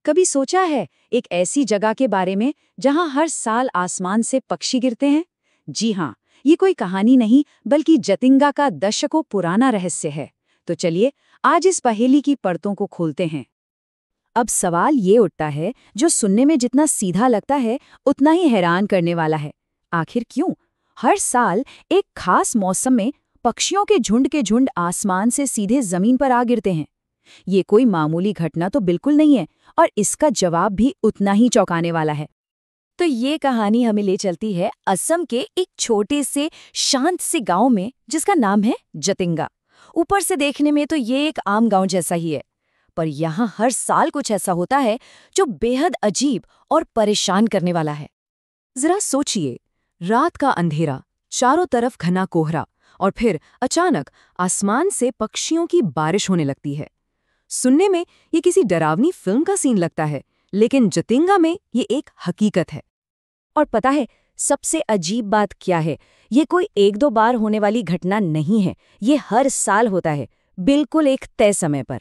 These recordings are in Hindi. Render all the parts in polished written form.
कभी सोचा है एक ऐसी जगह के बारे में जहां हर साल आसमान से पक्षी गिरते हैं? जी हाँ, ये कोई कहानी नहीं बल्कि जतिंगा का दशकों पुराना रहस्य है। तो चलिए आज इस पहेली की परतों को खोलते हैं। अब सवाल ये उठता है जो सुनने में जितना सीधा लगता है उतना ही हैरान करने वाला है। आखिर क्यों हर साल एक खास मौसम में पक्षियों के झुंड आसमान से सीधे जमीन पर आ गिरते हैं? ये कोई मामूली घटना तो बिल्कुल नहीं है और इसका जवाब भी उतना ही चौंकाने वाला है। तो ये कहानी हमें ले चलती है असम के एक छोटे से शांत से गांव में जिसका नाम है जतिंगा। ऊपर से देखने में तो ये एक आम गांव जैसा ही है, पर यहाँ हर साल कुछ ऐसा होता है जो बेहद अजीब और परेशान करने वाला है। जरा सोचिए, रात का अंधेरा, चारों तरफ घना कोहरा और फिर अचानक आसमान से पक्षियों की बारिश होने लगती है। सुनने में ये किसी डरावनी फिल्म का सीन लगता है, लेकिन जतिंगा में ये एक हकीकत है। और पता है सबसे अजीब बात क्या है? ये कोई एक दो बार होने वाली घटना नहीं है, ये हर साल होता है, बिल्कुल एक तय समय पर।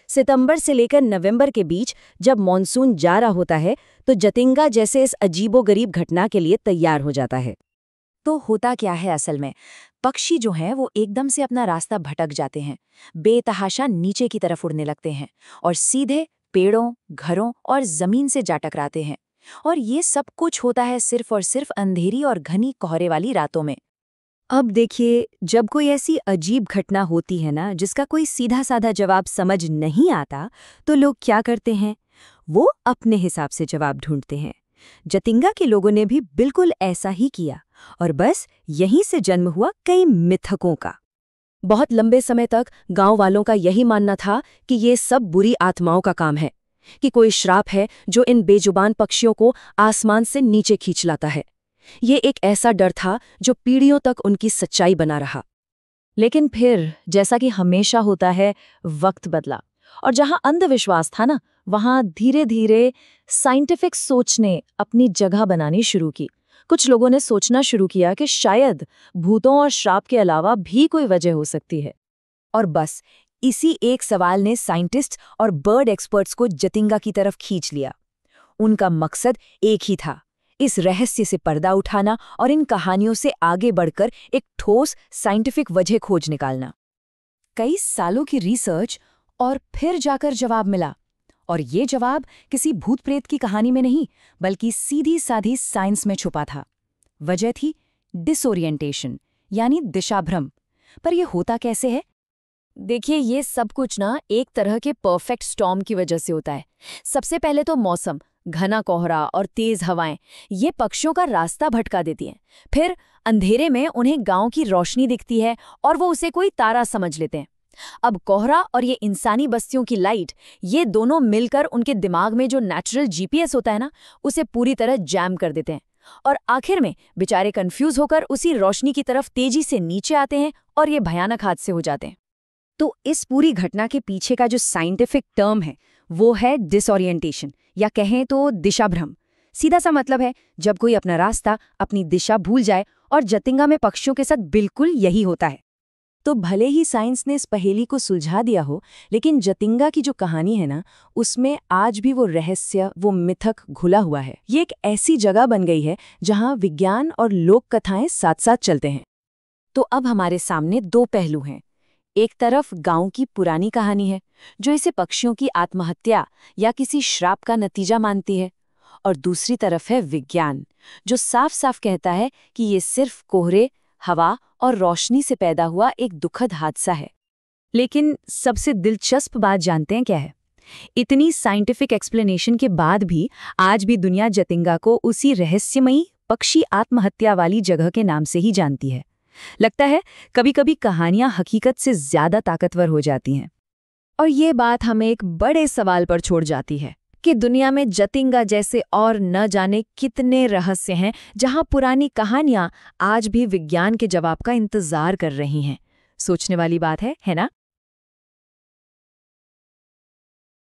सितंबर से लेकर नवंबर के बीच जब मॉनसून जा रहा होता है तो जतिंगा जैसे इस अजीबोगरीब घटना के लिए तैयार हो जाता है। तो होता क्या है असल में? पक्षी जो हैं वो एकदम से अपना रास्ता भटक जाते हैं, बेतहाशा नीचे की तरफ उड़ने लगते हैं और सीधे पेड़ों, घरों और जमीन से जा टकराते हैं। और ये सब कुछ होता है सिर्फ और सिर्फ अंधेरी और घनी कोहरे वाली रातों में। अब देखिए, जब कोई ऐसी अजीब घटना होती है ना जिसका कोई सीधा साधा जवाब समझ नहीं आता, तो लोग क्या करते हैं? वो अपने हिसाब से जवाब ढूंढते हैं। जतिंगा के लोगों ने भी बिल्कुल ऐसा ही किया और बस यहीं से जन्म हुआ कई मिथकों का। बहुत लंबे समय तक गांव वालों का यही मानना था कि ये सब बुरी आत्माओं का काम है, कि कोई श्राप है जो इन बेजुबान पक्षियों को आसमान से नीचे खींच लाता है। ये एक ऐसा डर था जो पीढ़ियों तक उनकी सच्चाई बना रहा। लेकिन फिर जैसा कि हमेशा होता है, वक्त बदला और जहां अंधविश्वास था ना, वहां धीरे धीरे साइंटिफिक सोच ने अपनी जगह बनानी शुरू की। कुछ लोगों ने सोचना शुरू किया कि शायद भूतों और श्राप के अलावा भी कोई वजह हो सकती है। और बस इसी एक सवाल ने साइंटिस्ट और बर्ड एक्सपर्ट्स को जतिंगा की तरफ खींच लिया। उनका मकसद एक ही था, इस रहस्य से पर्दा उठाना और इन कहानियों से आगे बढ़कर एक ठोस साइंटिफिक वजह खोज निकालना। कई सालों की रिसर्च और फिर जाकर जवाब मिला, और ये जवाब किसी भूत प्रेत की कहानी में नहीं बल्कि सीधी साधी साइंस में छुपा था। वजह थी डिसोरिएंटेशन, यानी दिशाभ्रम। पर यह होता कैसे है? देखिए, ये सब कुछ ना एक तरह के परफेक्ट स्टॉर्म की वजह से होता है। सबसे पहले तो मौसम, घना कोहरा और तेज हवाएं, ये पक्षियों का रास्ता भटका देती हैं। फिर अंधेरे में उन्हें गांव की रोशनी दिखती है और वो उसे कोई तारा समझ लेते हैं। अब कोहरा और ये इंसानी बस्तियों की लाइट, ये दोनों मिलकर उनके दिमाग में जो नेचुरल जीपीएस होता है ना, उसे पूरी तरह जैम कर देते हैं। और आखिर में बेचारे कंफ्यूज होकर उसी रोशनी की तरफ तेजी से नीचे आते हैं और ये भयानक हादसे हो जाते हैं। तो इस पूरी घटना के पीछे का जो साइंटिफिक टर्म है वो है डिसओरिएंटेशन, या कहें तो दिशाभ्रम। सीधा सा मतलब है जब कोई अपना रास्ता, अपनी दिशा भूल जाए, और जतिंगा में पक्षियों के साथ बिल्कुल यही होता है। तो भले ही साइंस ने इस पहेली को सुलझा दिया हो, लेकिन जतिंगा की जो कहानी है ना, उसमें आज भी वो रहस्य, वो मिथक घुला हुआ है। ये एक ऐसी जगह बन गई है जहां विज्ञान और लोक कथाएं साथ साथ चलते हैं। तो अब हमारे सामने दो पहलू हैं। एक तरफ गांव की पुरानी कहानी है जो इसे पक्षियों की आत्महत्या या किसी श्राप का नतीजा मानती है, और दूसरी तरफ है विज्ञान जो साफ साफ कहता है कि ये सिर्फ कोहरे, हवा और रोशनी से पैदा हुआ एक दुखद हादसा है। लेकिन सबसे दिलचस्प बात जानते हैं क्या है? इतनी साइंटिफिक एक्सप्लेनेशन के बाद भी आज भी दुनिया जतिंगा को उसी रहस्यमयी पक्षी आत्महत्या वाली जगह के नाम से ही जानती है। लगता है कभी कभी कहानियां हकीकत से ज्यादा ताकतवर हो जाती हैं। और ये बात हमें एक बड़े सवाल पर छोड़ जाती है कि दुनिया में जतिंगा जैसे और न जाने कितने रहस्य हैं जहां पुरानी कहानियां आज भी विज्ञान के जवाब का इंतजार कर रही हैं। सोचने वाली बात है ना?